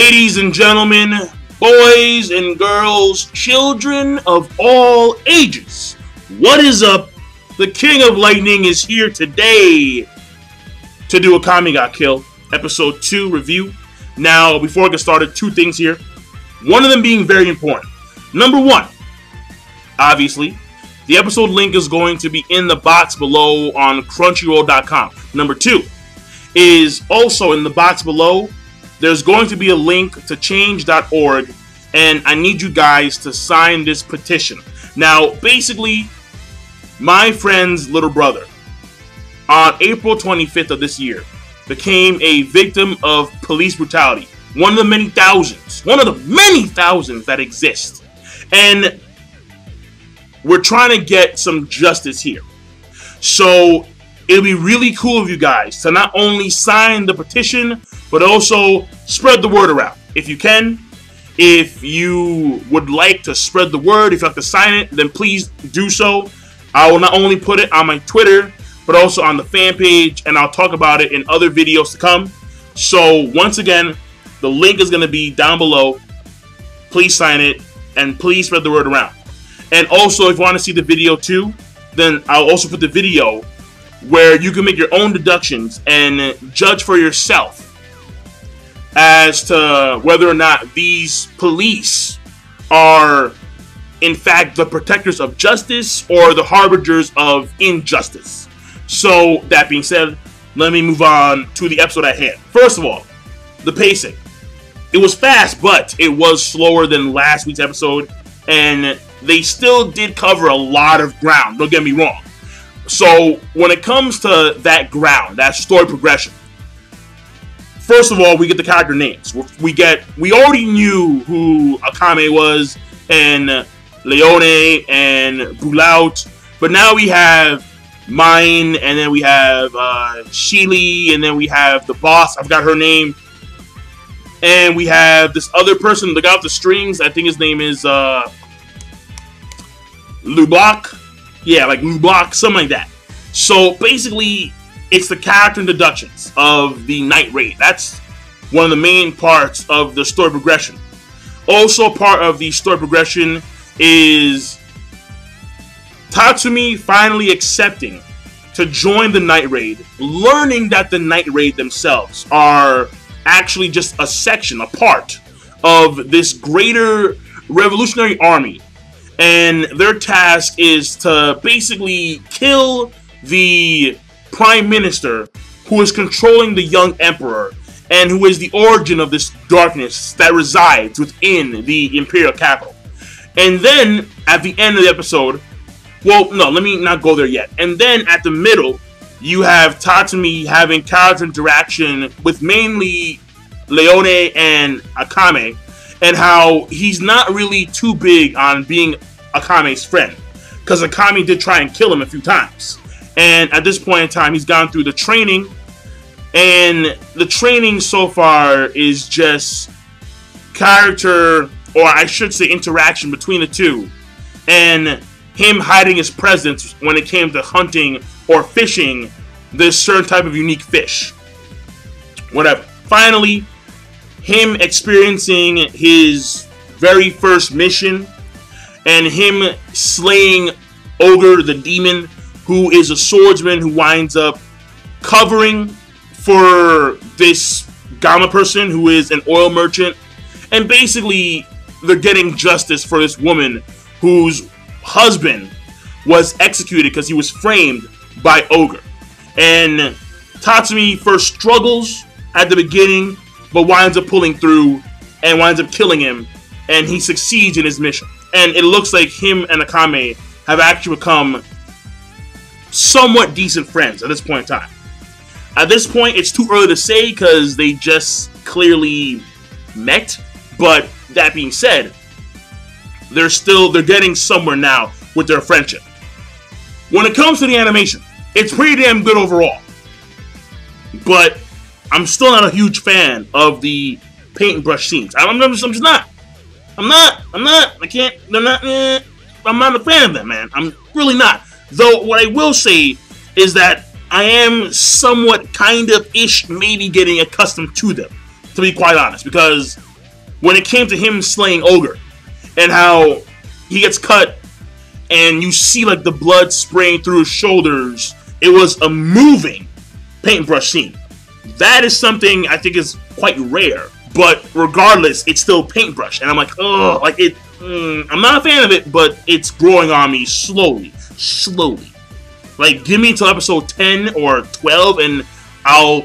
Ladies and gentlemen, boys and girls, children of all ages, what is up? The King of Lightning is here today to do Akame Got Killed, Episode 2 review. Now, before I get started, two things here. One of them being very important. Number one, obviously, the episode link is going to be in the box below on Crunchyroll.com. Number two is also in the box below. There's going to be a link to change.org, and I need you guys to sign this petition. Now, basically, my friend's little brother, on April 25th of this year, became a victim of police brutality. One of the many thousands that exist. And we're trying to get some justice here. So it'll be really cool of you guys to not only sign the petition, but also spread the word around. If you can, if you would like to spread the word, if you have to sign it, then please do so. I will not only put it on my Twitter, but also on the fan page, and I'll talk about it in other videos to come. So once again, the link is going to be down below. Please sign it, and please spread the word around. And also, if you want to see the video too, then I'll also put the video where you can make your own deductions and judge for yourself as to whether or not these police are in fact the protectors of justice or the harbingers of injustice. So that being said, let me move on to the episode at hand. First of all, the pacing. It was fast, but it was slower than last week's episode, and they still did cover a lot of ground, don't get me wrong. So when it comes to that ground, that story progression, first of all, we get the character names. We already knew who Akame was, and Leone, and Bulaut, but now we have Mine, and then we have Sheely, and then we have the boss, I forgot her name, and we have this other person, the guy with the strings, I think his name is Lubak. Yeah, like Lubak, something like that. So basically, it's the character introductions of the Night Raid. That's one of the main parts of the story progression. Also part of the story progression is Tatsumi finally accepting to join the Night Raid, learning that the Night Raid themselves are actually just a section, a part of this greater revolutionary army. And their task is to basically kill the Prime Minister who is controlling the young Emperor and who is the origin of this darkness that resides within the Imperial capital. And then, at the end of the episode, well, no, let me not go there yet. And then, at the middle, you have Tatsumi having character interaction with mainly Leone and Akame, and how he's not really too big on being Akame's friend, because Akame did try and kill him a few times. And at this point in time, he's gone through the training, and the training so far is just character, or I should say interaction between the two, and him hiding his presence when it came to hunting or fishing this certain type of unique fish. Whatever. Finally, him experiencing his very first mission, and him slaying Ogre the Demon, who is a swordsman who winds up covering for this Gamma person who is an oil merchant. And basically, they're getting justice for this woman whose husband was executed because he was framed by Ogre. And Tatsumi first struggles at the beginning, but winds up pulling through and winds up killing him, and he succeeds in his mission. And it looks like him and Akame have actually become somewhat decent friends at this point in time. At this point, it's too early to say because they just clearly met. But that being said, they're getting somewhere now with their friendship. When it comes to the animation, it's pretty damn good overall. But I'm still not a huge fan of the paintbrush scenes. I'm just not. I'm not a fan of them, man. I'm really not. Though, what I will say is that I am somewhat kind of maybe getting accustomed to them, to be quite honest. Because when it came to him slaying Ogre, and how he gets cut, and you see like the blood spraying through his shoulders. It was a moving paintbrush scene. That is something I think is quite rare. But regardless, it's still paintbrush, and I'm like, oh, like it. I'm not a fan of it, but it's growing on me slowly. Like, give me until episode 10 or 12, and I'll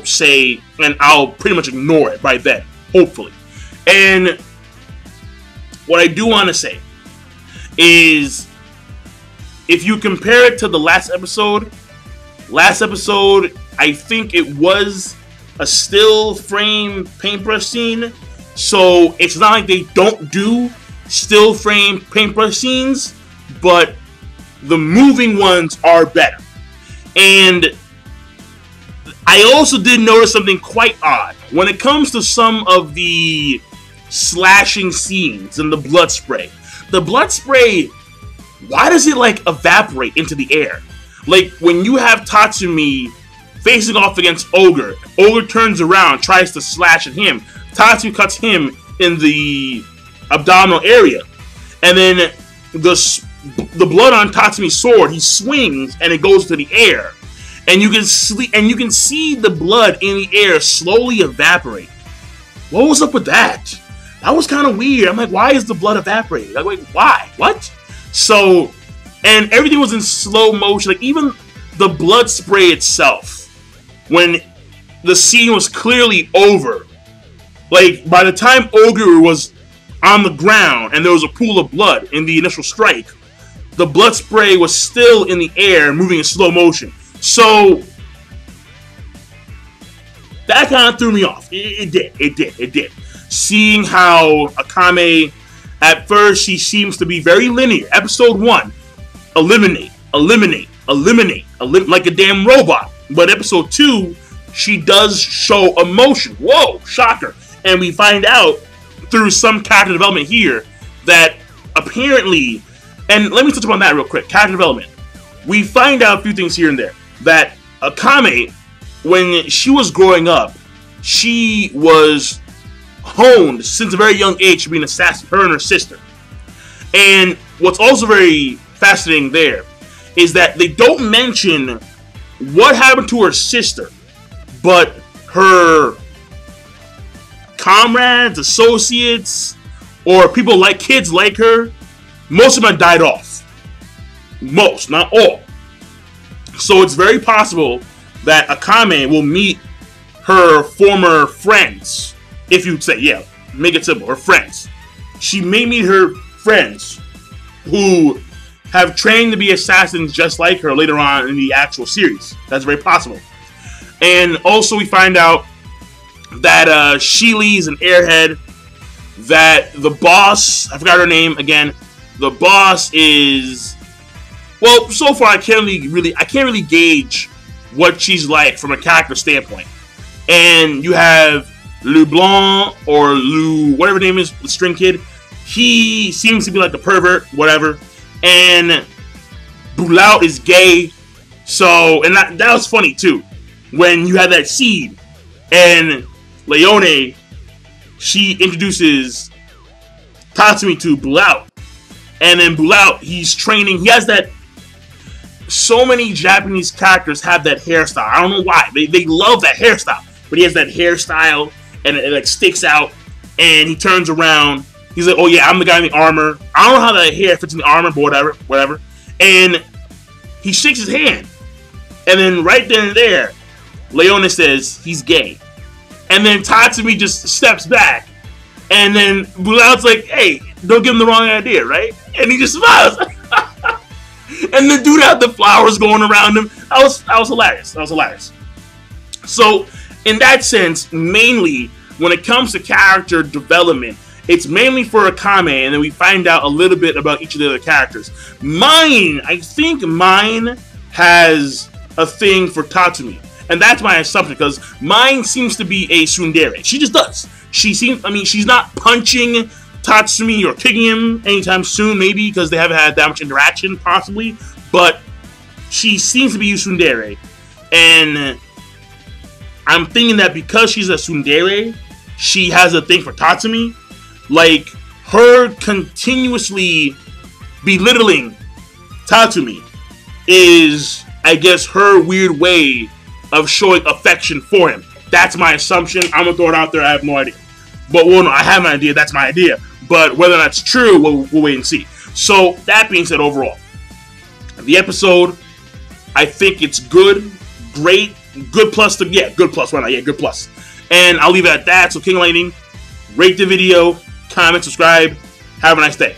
pretty much ignore it by then, hopefully. And what I do want to say is, if you compare it to the last episode, I think it was a still frame paintbrush scene, so it's not like they don't do still frame paintbrush scenes, but the moving ones are better. And I also did notice something quite odd when it comes to some of the slashing scenes and the blood spray. The blood spray, why does it like evaporate into the air? Like when you have Tatsumi facing off against Ogre, Ogre turns around, tries to slash at him. Tatsumi cuts him in the abdominal area, and then the blood on Tatsumi's sword, he swings and it goes to the air, and you can see the blood in the air slowly evaporate. What was up with that? That was kind of weird. I'm like, why is the blood evaporating? Like, wait, why? What? So, and everything was in slow motion. Like even the blood spray itself, when the scene was clearly over, like by the time Ogre was on the ground and there was a pool of blood in the initial strike, the blood spray was still in the air, moving in slow motion. So that kind of threw me off. It did. Seeing how Akame, at first, she seems to be very linear. Episode 1, eliminate, like a damn robot. But episode 2, she does show emotion. Whoa, shocker. And we find out through some character development here that apparently, and let me touch upon that real quick, character development. We find out a few things here and there. That Akame, when she was growing up, she was honed since a very young age to be an assassin, her and her sister. And what's also very fascinating there is that they don't mention what happened to her sister, but her comrades, associates, or people like kids like her, most of them died off. Most, not all. So it's very possible that Akame will meet her former friends. If you'd say, yeah, make it simple, her friends. She may meet her friends who have trained to be assassins just like her later on in the actual series. That's very possible. And also we find out that Sheely's an airhead, that the boss, I forgot her name again, the boss is, well, so far I can't really gauge what she's like from a character standpoint. And you have LeBlanc, or Lou, whatever his name is, the string kid. He seems to be like a pervert, whatever. And Bulout is gay. So, and that was funny too. When you had that scene, and Leone, she introduces Tatsumi to Bulout. And then Bulout, he's training, he has that, so many Japanese characters have that hairstyle. I don't know why. They love that hairstyle. But he has that hairstyle, and it like sticks out, and he turns around. He's like, oh yeah, I'm the guy in the armor. I don't know how that hair fits in the armor, but whatever. And he shakes his hand. And then right then and there, Leone says he's gay. And then Tatsumi just steps back. And then Bulout's like, hey, don't give him the wrong idea, right? And he just smiles. And the dude had the flowers going around him. That was hilarious. So, in that sense, mainly, when it comes to character development, it's mainly for Akame, and then we find out a little bit about each of the other characters. I think mine has a thing for Tatsumi. And that's my assumption, because mine seems to be a tsundere. She just does. She's not punching Tatsumi or kicking him anytime soon, maybe, because they haven't had that much interaction, possibly. But she seems to be a tsundere. And I'm thinking that because she's a tsundere, she has a thing for Tatsumi. Like, her continuously belittling Tatsumi is, I guess, her weird way of showing affection for him. That's my assumption. I'm gonna throw it out there. I have no idea. But well, no, I have an idea. That's my idea. But whether that's true, we'll wait and see. So that being said, overall, the episode, I think it's good, great, good plus. Good plus. Why not? Yeah, good plus. And I'll leave it at that. So King Lightning, rate the video, comment, subscribe. Have a nice day.